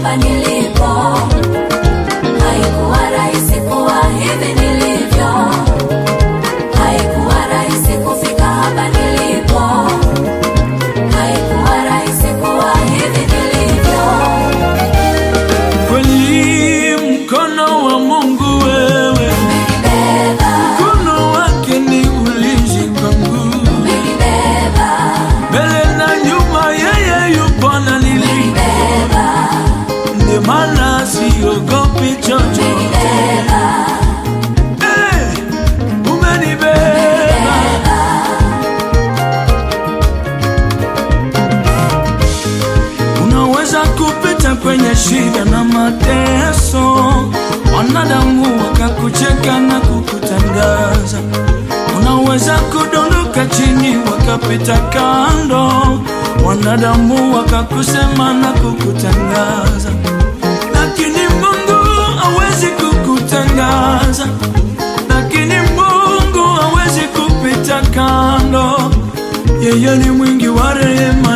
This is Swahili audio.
hapa nilipo. Haikuwa rahisi kuwa hivi nilivyo. Haikuwa rahisi kufika hapa nilipo. Haikuwa rahisi kuwa hivi nilivyo. Kweli mkono wa Mungu wewe umenibeba. Mkono wake ni ulinzi kwangu. Umenibeba. Mbele na nyuma yeye yupo ananibeba. Ndio maana siogopi chochote. Unaweza kupita kwenye shida na mateso, wanadamu wakakucheka na kukutangaza. Unaweza kudondoka chini wakapita kando, wanadamu wakakusema na kukutangaza. Lakini Mungu hawezi kukutangaza, lakini Mungu hawezi kupita kando. Yeye ni mwingi wa rehema.